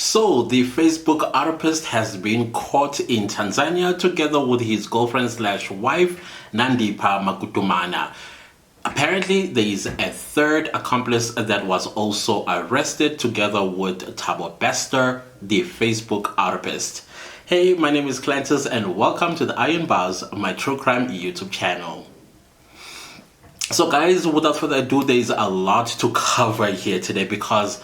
So, the Facebook apist has been caught in Tanzania together with his girlfriend slash wife, Nandipha Magudumana. Apparently, there is a third accomplice that was also arrested together with Thabo Bester, the Facebook apist. Hey, my name is Clantis and welcome to the Iron Bars, my true crime YouTube channel. So guys, without further ado, there is a lot to cover here today because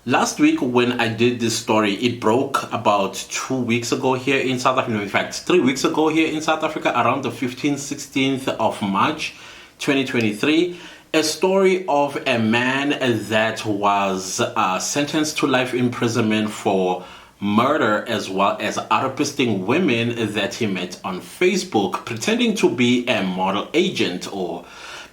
last week when I did this story, it broke about 2 weeks ago here in South Africa. In fact, 3 weeks ago here in South Africa, around the 15th, 16th of March, 2023. A story of a man that was sentenced to life imprisonment for murder as well as apisting women that he met on Facebook, pretending to be a model agent or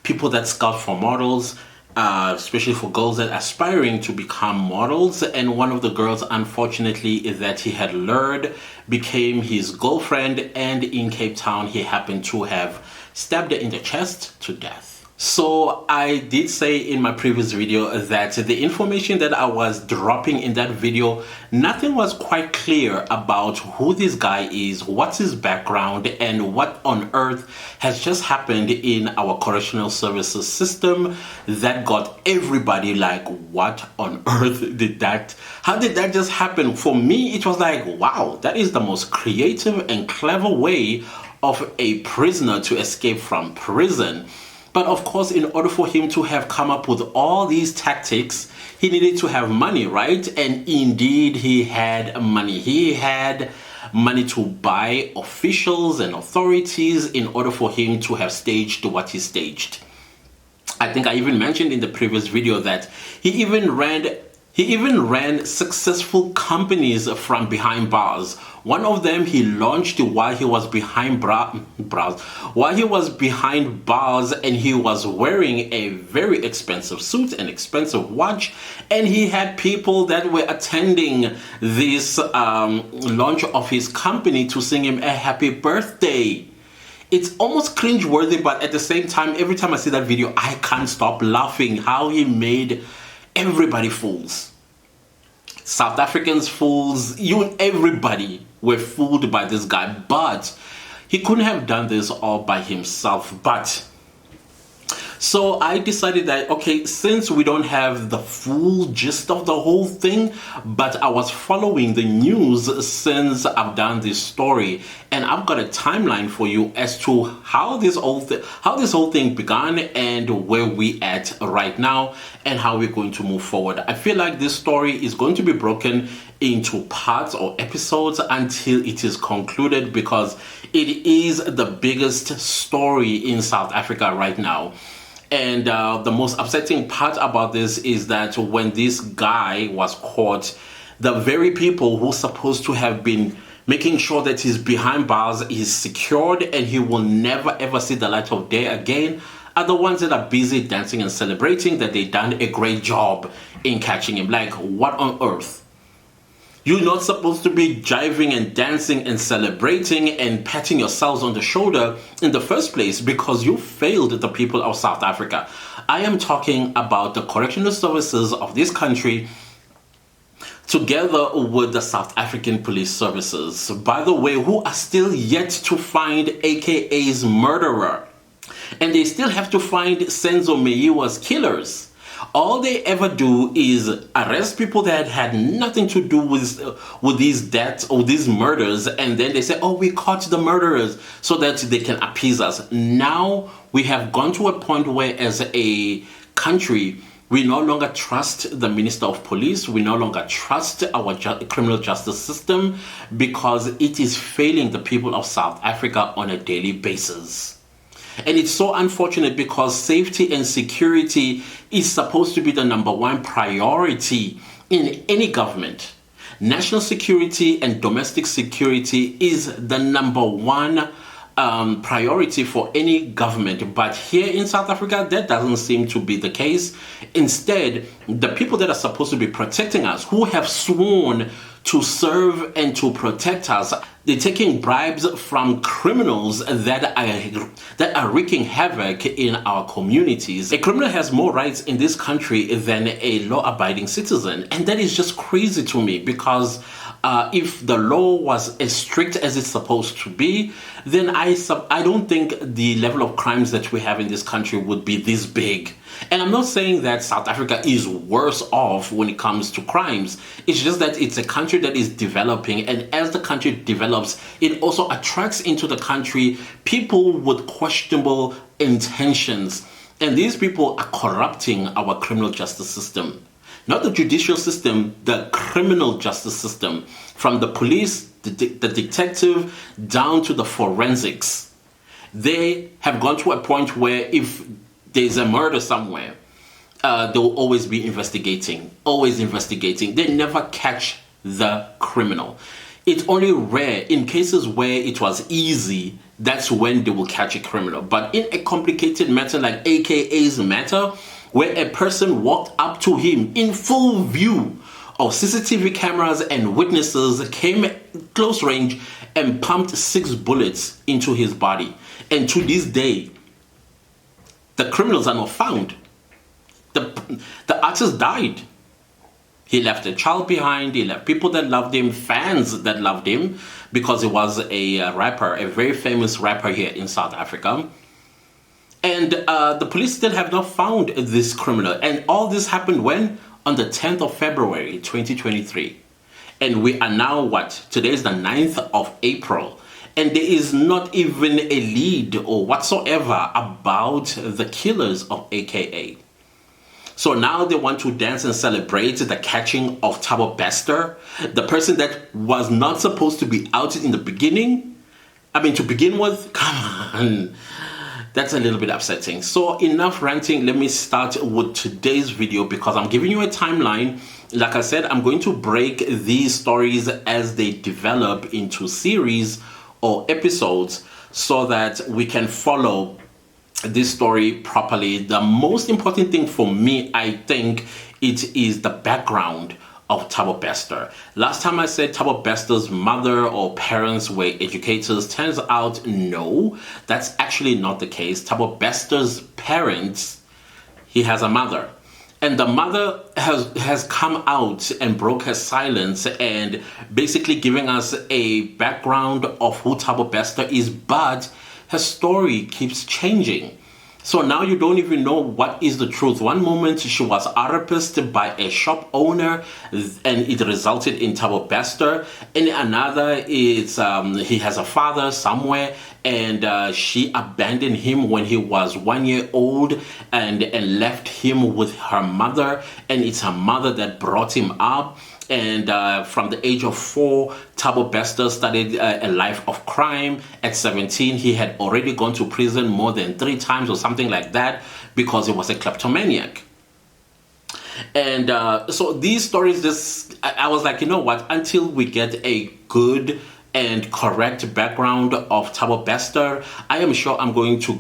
people that scout for models. Especially for girls that are aspiring to become models, and one of the girls, unfortunately, that he had lured became his girlfriend, and in Cape Town he happened to have stabbed her in the chest to death. So I did say in my previous video that the information that I was dropping in that video, nothing was quite clear about who this guy is, what's his background, and what on earth has just happened in our correctional services system that got everybody like, what on earth did that, how did that just happen? For me, it was like, wow, that is the most creative and clever way of a prisoner to escape from prison. But of course, in order for him to have come up with all these tactics, he needed to have money, right? And indeed, he had money. He had money to buy officials and authorities in order for him to have staged what he staged. I think I even mentioned in the previous video that he even ran successful companies from behind bars. One of them he launched while he was behind bars, and he was wearing a very expensive suit, an expensive watch, and he had people that were attending this launch of his company to sing him a happy birthday. It's almost cringe-worthy, but at the same time, every time I see that video, I can't stop laughing how he made everybody fools. South Africans fools, even everybody were fooled by this guy, but he couldn't have done this all by himself. So I decided that, okay, since we don't have the full gist of the whole thing, but I was following the news since I've done this story, and I've got a timeline for you as to how this whole thing began and where we at right now and how we're going to move forward. I feel like this story is going to be broken into parts or episodes until it is concluded because it is the biggest story in South Africa right now. And the most upsetting part about this is that when this guy was caught, the very people who are supposed to have been making sure that he's behind bars is secured and he will never ever see the light of day again are the ones that are busy dancing and celebrating that they've done a great job in catching him. Like, what on earth? You're not supposed to be jiving and dancing and celebrating and patting yourselves on the shoulder in the first place because you failed the people of South Africa. I am talking about the correctional services of this country together with the South African police services, by the way, who are still yet to find AKA's murderer. And they still have to find Senzo Meyiwa's killers. All they ever do is arrest people that had nothing to do with these deaths or these murders, and then they say, oh, we caught the murderers, so that they can appease us. Now we have gone to a point where as a country, we no longer trust the Minister of Police, we no longer trust our criminal justice system because it is failing the people of South Africa on a daily basis. And it's so unfortunate because safety and security is supposed to be the #1 priority in any government. National security and domestic security is the #1 priority for any government. But here in South Africa, that doesn't seem to be the case. Instead, the people that are supposed to be protecting us, who have sworn to serve and to protect us. They're taking bribes from criminals that are wreaking havoc in our communities. A criminal has more rights in this country than a law-abiding citizen, and that is just crazy to me, because if the law was as strict as it's supposed to be, then I don't think the level of crimes that we have in this country would be this big. And I'm not saying that South Africa is worse off when it comes to crimes. It's just that it's a country that is developing, and as the country develops, it also attracts into the country people with questionable intentions. And these people are corrupting our criminal justice system. Not the judicial system, the criminal justice system. From the police, the detective, down to the forensics. They have gone to a point where if there's a murder somewhere, they'll always be investigating. They never catch the criminal. It's only rare in cases where it was easy, that's when they will catch a criminal. But in a complicated matter like AKA's matter, where a person walked up to him in full view of CCTV cameras and witnesses, came close range and pumped 6 bullets into his body. And to this day, the criminals are not found. The artist died. He left a child behind. He left people that loved him, fans that loved him, because he was a rapper, a very famous rapper here in South Africa. And the police still have not found this criminal. And all this happened when? On the 10th of February, 2023. And we are now what? Today is the 9th of April. And there is not even a lead or whatsoever about the killers of AKA. So now they want to dance and celebrate the catching of Thabo Bester, the person that was not supposed to be out in the beginning. I mean, to begin with, come on. That's a little bit upsetting. So enough ranting. Let me start with today's video, because I'm giving you a timeline. Like I said, I'm going to break these stories as they develop into series or episodes so that we can follow this story properly. The most important thing for me, I think, it is the background of Thabo Bester. Last time I said Thabo Bester's mother or parents were educators. Turns out, no, that's actually not the case. Thabo Bester's parents, he has a mother. And the mother has come out and broke her silence and basically giving us a background of who Thabo Bester is, but her story keeps changing. So now you don't even know what is the truth. One moment she was apist by a shop owner and it resulted in Thabo Bester. In another, it's he has a father somewhere and she abandoned him when he was 1 year old and left him with her mother. And it's her mother that brought him up. And from the age of 4, Thabo Bester started a life of crime. At 17, he had already gone to prison more than 3 times or something like that because he was a kleptomaniac. And so these stories, I was like, you know what, until we get a good and correct background of Thabo Bester, I am sure I'm going to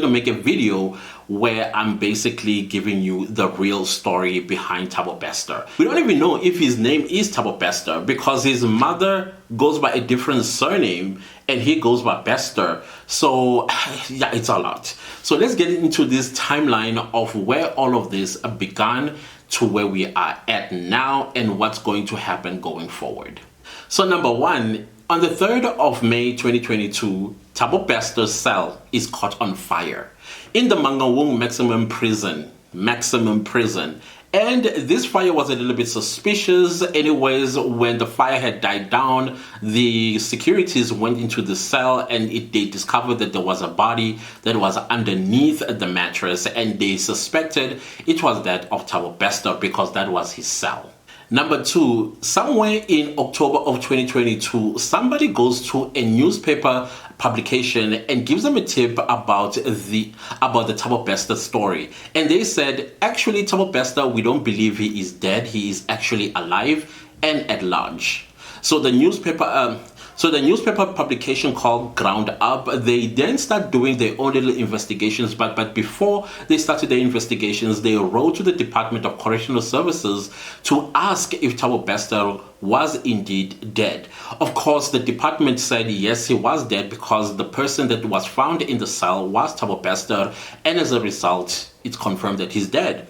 make a video where I'm basically giving you the real story behind Thabo Bester. We don't even know if his name is Thabo Bester because his mother goes by a different surname and he goes by Bester. So yeah, it's a lot. So let's get into this timeline of where all of this began to where we are at now and what's going to happen going forward. So number 1, on the 3rd of May 2022, Thabo Bester's cell is caught on fire in the Mangaung maximum prison. And this fire was a little bit suspicious. Anyways, when the fire had died down, the securities went into the cell and they discovered that there was a body that was underneath the mattress, and they suspected it was that of Thabo Bester because that was his cell. Number 2, somewhere in October of 2022, somebody goes to a newspaper publication and gives them a tip about the Thabo Bester story. And they said, actually, Thabo Bester, we don't believe he is dead. He is actually alive and at large. So the newspaper, So the newspaper publication called Ground Up, they then start doing their own little investigations. But before they started their investigations, they wrote to the Department of Correctional Services to ask if Thabo Bester was indeed dead. Of course, the department said yes, he was dead because the person that was found in the cell was Thabo Bester, and as a result, it's confirmed that he's dead.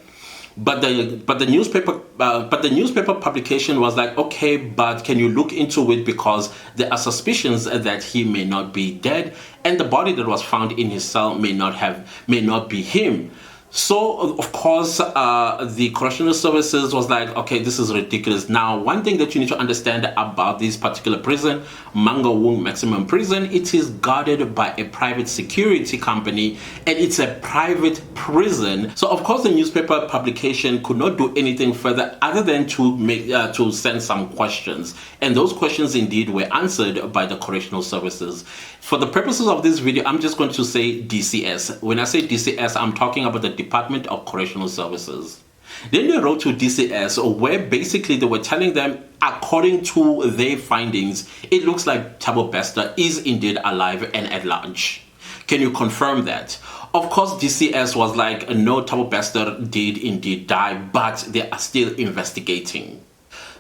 But the newspaper publication was like, okay, but can you look into it because there are suspicions that he may not be dead, and the body that was found in his cell may not be him. So, of course, the correctional services was like, okay, this is ridiculous. Now, one thing that you need to understand about this particular prison, Mangaung Maximum Prison, it is guarded by a private security company, and it's a private prison. So, of course, the newspaper publication could not do anything further other than to send some questions. And those questions indeed were answered by the correctional services. For the purposes of this video, I'm just going to say DCS. When I say DCS, I'm talking about the Department of Correctional Services. Then they wrote to DCS where basically they were telling them, according to their findings, it looks like Thabo Bester is indeed alive and at large. Can you confirm that? Of course, DCS was like, no, Thabo Bester did indeed die, but they are still investigating.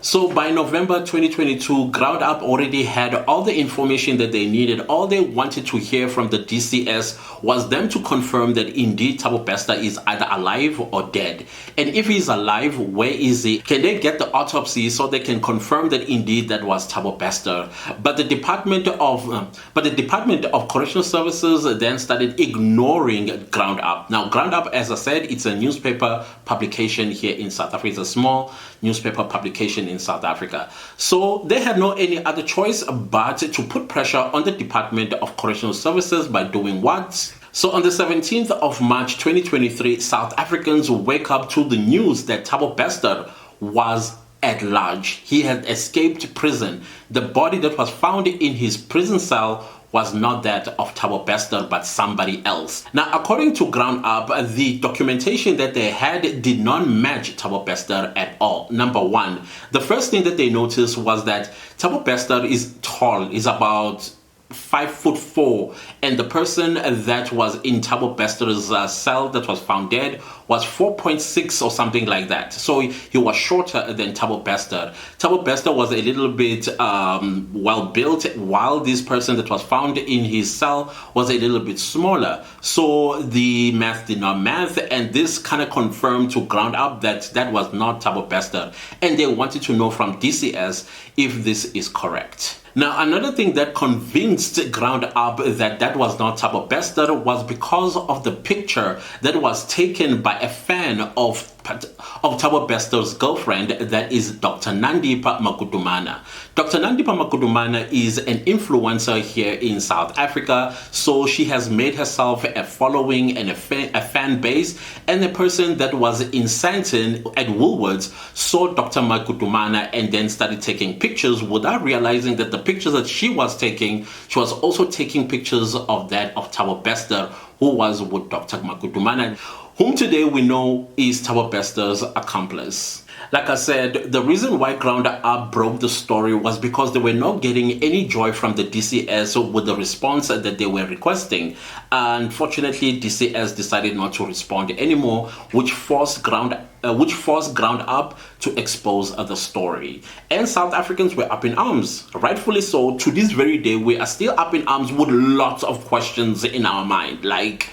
So by November 2022, Ground Up already had all the information that they needed. All they wanted to hear from the DCS was them to confirm that indeed Thabo Bester is either alive or dead. And if he's alive, where is he? Can they get the autopsy so they can confirm that indeed that was Thabo Bester? But the Department of Correctional Services then started ignoring Ground Up. Now, Ground Up, as I said, it's a newspaper publication here in South Africa. It's a small newspaper publication in South Africa. So they had no any other choice but to put pressure on the Department of Correctional Services by doing what? So on the 17th of March 2023, South Africans wake up to the news that Thabo Bester was at large. He had escaped prison. The body that was found in his prison cell was not that of Thabo Bester, but somebody else. Now, according to Ground Up, the documentation that they had did not match Thabo Bester at all. Number one, the first thing that they noticed was that Thabo Bester is tall. He's about 5'4", and the person that was in Thabo Bester's cell that was found dead was 4.6 or something like that. So he was shorter than Thabo Bester. Thabo Bester was a little bit well built, while this person that was found in his cell was a little bit smaller. So the math did not math, and this kind of confirmed to Ground Up that that was not Thabo Bester, and they wanted to know from DCS if this is correct. Now, another thing that convinced Ground Up that that was not Thabo Bester was because of the picture that was taken by a fan of Thabo Bester's girlfriend, that is Dr. Nandipha Magudumana. Dr. Nandipha Magudumana is an influencer here in South Africa, so she has made herself a following and a fan base, and a person that was in Sandton at Woolworths saw Dr. Magudumana and then started taking pictures without realizing that the pictures that she was taking, she was also taking pictures of that of Thabo Bester, who was with Dr. Magudumana, whom today we know is Thabo Bester's accomplice. Like I said, the reason why Ground Up broke the story was because they were not getting any joy from the DCS with the response that they were requesting. Unfortunately, DCS decided not to respond anymore, which forced Ground Up to expose the story. And South Africans were up in arms, rightfully so. To this very day, we are still up in arms with lots of questions in our mind. Like,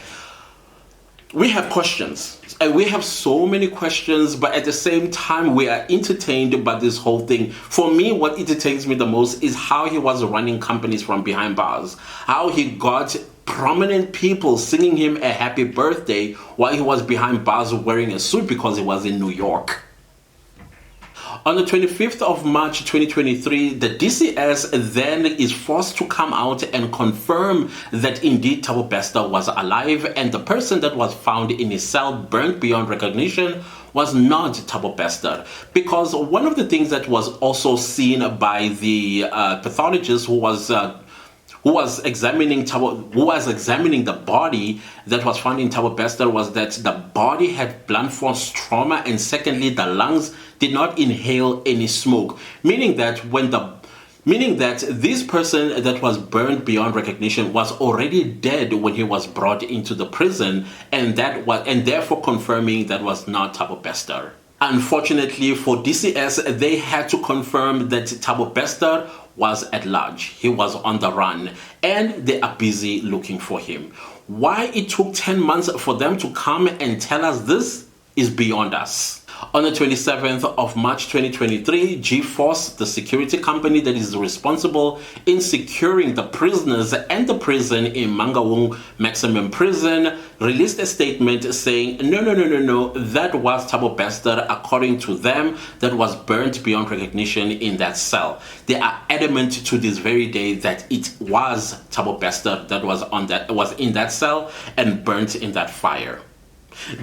we have questions, and we have so many questions, but at the same time, we are entertained by this whole thing. For me, what entertains me the most is how he was running companies from behind bars, how he got prominent people singing him a happy birthday while he was behind bars wearing a suit because he was in New York. On the 25th of March 2023, the DCS then is forced to come out and confirm that indeed Thabo Bester was alive, and the person that was found in his cell burnt beyond recognition was not Thabo Bester. Because one of the things that was also seen by the pathologist who was examining the body that was found in Thabo Bester was that the body had blunt force trauma, and secondly, the lungs did not inhale any smoke, meaning that when the Meaning that this person that was burned beyond recognition was already dead when he was brought into the prison, and therefore confirming that was not Thabo Bester. Unfortunately for DCS, they had to confirm that Thabo Bester was at large. He was on the run, and they are busy looking for him. Why it took 10 months for them to come and tell us this is beyond us. On the 27th of March 2023, G-Force, the security company that is responsible in securing the prisoners and the prison in Mangaung Maximum Prison, released a statement saying, no, that was Thabo Bester, according to them, that was burnt beyond recognition in that cell. They are adamant to this very day that it was Thabo Bester that was in that cell and burnt in that fire.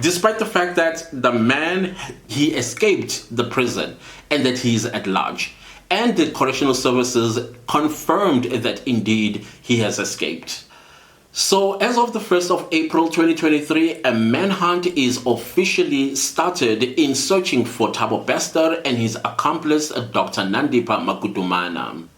Despite the fact that the man, he escaped the prison and that he is at large. And the correctional services confirmed that indeed he has escaped. So as of the 1st of April 2023, a manhunt is officially started in searching for Thabo Bester and his accomplice, Dr. Nandipha Magudumana.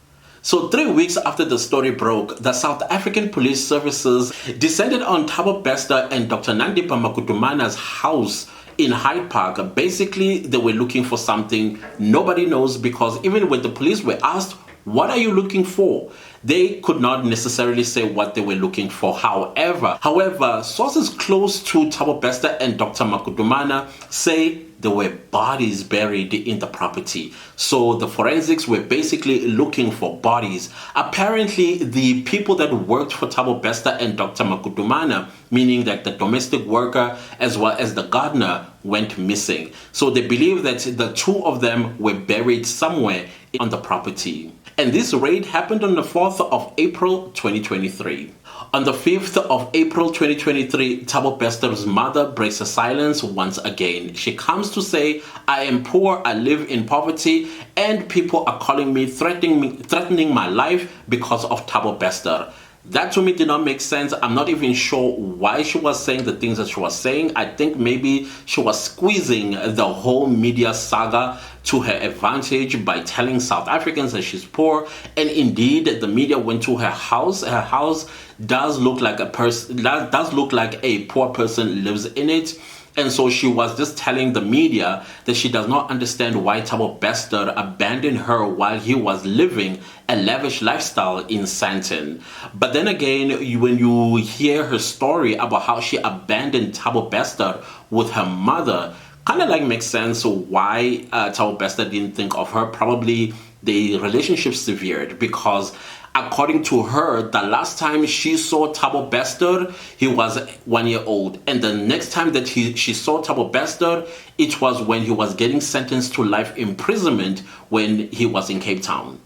So 3 weeks after the story broke, the South African Police Services descended on Thabo Bester and Dr. Nandipha Magudumana's house in Hyde Park. Basically, they were looking for something nobody knows, because even when the police were asked, what are you looking for? They could not necessarily say what they were looking for. However, sources close to Thabo Bester and Dr. Magudumana say there were bodies buried in the property. So the forensics were basically looking for bodies. Apparently, the people that worked for Thabo Bester and Dr. Magudumana, meaning that the domestic worker as well as the gardener, went missing. So they believe that the two of them were buried somewhere on the property. And this raid happened on the 4th of April 2023. On the 5th of April 2023, Thabo Bester's mother breaks her silence once again. She comes to say, I am poor, I live in poverty, and people are calling me, threatening my life because of Thabo Bester. That to me did not make sense. I'm not even sure why she was saying the things that she was saying. I think maybe she was squeezing the whole media saga to her advantage by telling South Africans that she's poor. And indeed, the media went to her house. Her house does look like a poor person lives in it. And so she was just telling the media that she does not understand why Thabo Bester abandoned her while he was living a lavish lifestyle in Sandton. But then again, when you hear her story about how she abandoned Thabo Bester with her mother, kind of like makes sense why Thabo Bester didn't think of her. Probably the relationship severed, because according to her, the last time she saw Thabo Bester, he was 1 year old. And the next time that she saw Thabo Bester, it was when he was getting sentenced to life imprisonment when he was in Cape Town.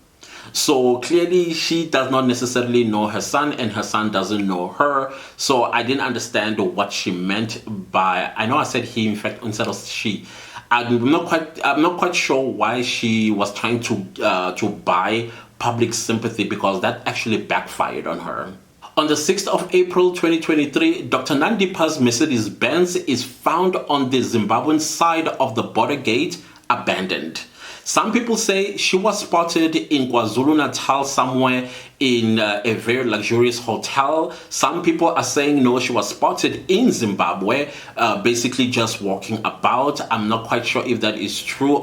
So clearly she does not necessarily know her son, and her son doesn't know her. So I didn't understand what she meant by, I know I said he in fact instead of she. I'm not quite sure why she was trying to buy public sympathy, because that actually backfired on her. On the 6th of April 2023, Dr. Nandipha's Mercedes-Benz is found on the Zimbabwean side of the border gate, abandoned. Some people say she was spotted in KwaZulu-Natal somewhere in a very luxurious hotel. Some people are saying no, she was spotted in Zimbabwe, basically just walking about. I'm not quite sure if that is true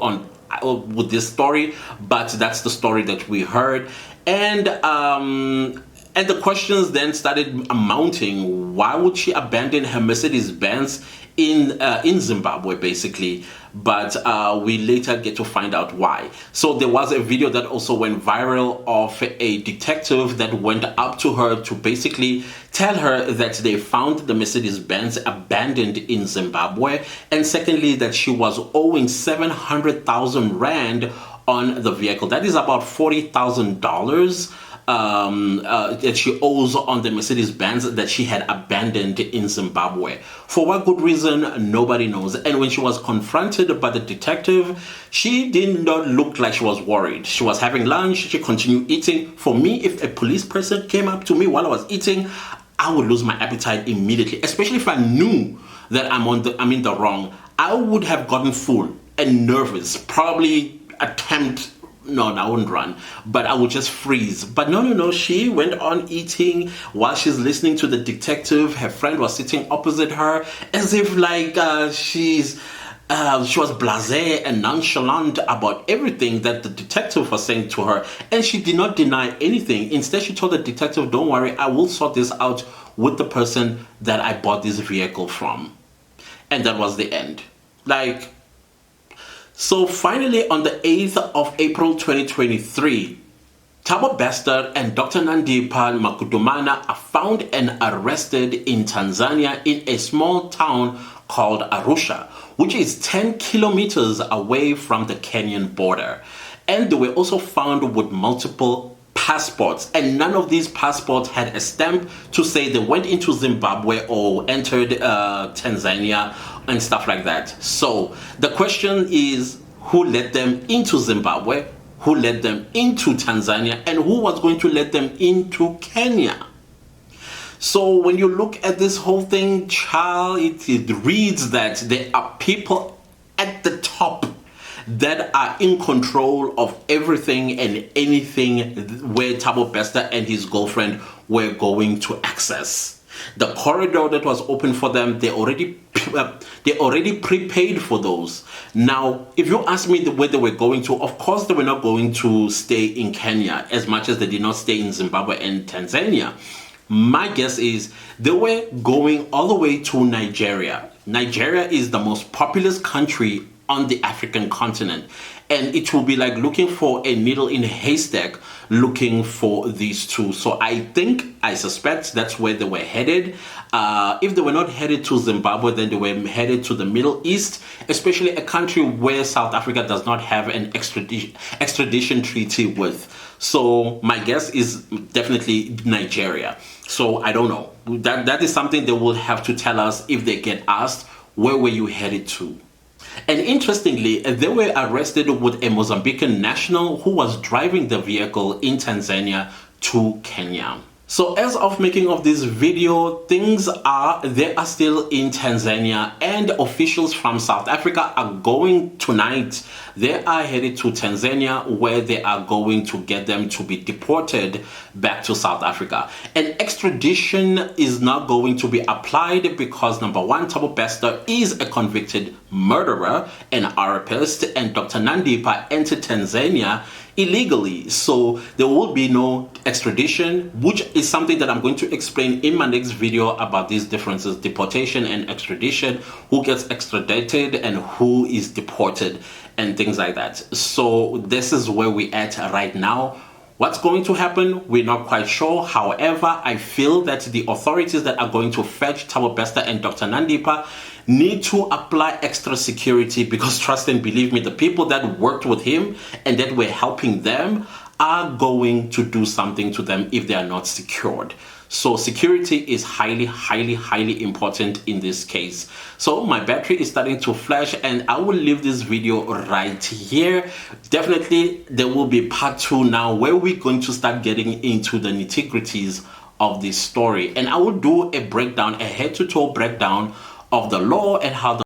with this story, but that's the story that we heard. And the questions then started mounting. Why would she abandon her Mercedes-Benz in Zimbabwe, basically? But we later get to find out why. So there was a video that also went viral of a detective that went up to her to basically tell her that they found the Mercedes-Benz abandoned in Zimbabwe, and secondly, that she was owing 700,000 Rand on the vehicle. That is about $40,000. That she owes on the Mercedes-Benz that she had abandoned in Zimbabwe. For what good reason, nobody knows. And when she was confronted by the detective, she did not look like she was worried. She was having lunch, she continued eating. For me, if a police person came up to me while I was eating, I would lose my appetite immediately, especially if I knew that I'm in the wrong. I would have gotten full and nervous, probably attempt no, I wouldn't run, but I would just freeze. But no, she went on eating while she's listening to the detective. Her friend was sitting opposite her, as if like she was blasé and nonchalant about everything that the detective was saying to her, and she did not deny anything. Instead, she told the detective, don't worry, I will sort this out with the person that I bought this vehicle from. And that was the end. Like, so finally on the 8th of April 2023, Thabo Bester and Dr. Nandipha Magudumana are found and arrested in Tanzania in a small town called Arusha, which is 10 kilometers away from the Kenyan border. And they were also found with multiple passports, and none of these passports had a stamp to say they went into Zimbabwe or entered Tanzania and stuff like that. So the question is, who let them into Zimbabwe, who let them into Tanzania, and who was going to let them into Kenya? So when you look at this whole thing, child, it reads that there are people at the top that are in control of everything and anything where Thabo Bester and his girlfriend were going to access. The corridor that was open for them, they already prepaid for those. Now, if you ask me where they were going to, of course they were not going to stay in Kenya as much as they did not stay in Zimbabwe and Tanzania. My guess is they were going all the way to Nigeria. Nigeria is the most populous country on the African continent, and it will be like looking for a needle in a haystack looking for these two. So I suspect that's where they were headed. If they were not headed to Zimbabwe, then they were headed to the Middle East, especially a country where South Africa does not have an extradition treaty with. So my guess is definitely Nigeria. So I don't know. That is something they will have to tell us if they get asked, where were you headed to? And interestingly, they were arrested with a Mozambican national who was driving the vehicle in Tanzania to Kenya. So as of making of this video, they are still in Tanzania, and officials from South Africa are going tonight. They are headed to Tanzania, where they are going to get them to be deported back to South Africa. And extradition is not going to be applied because, number one, Thabo Bester is a convicted murderer and rapist, and Dr. Nandipha entered Tanzania illegally. So there will be no extradition, which is something that I'm going to explain in my next video about these differences, deportation and extradition, who gets extradited and who is deported and things like that. So this is where we're at right now. What's going to happen, we're not quite sure. However, I feel that the authorities that are going to fetch Thabo Bester and Dr. Nandipha need to apply extra security, because trust and believe me, the people that worked with him and that were helping them are going to do something to them if they are not secured. So security is highly important in this case. So my battery is starting to flash, and I will leave this video right here. Definitely there will be part 2 now, where we're going to start getting into the nitty-gritties of this story, and I will do a breakdown, a head-to-toe breakdown of the law and how the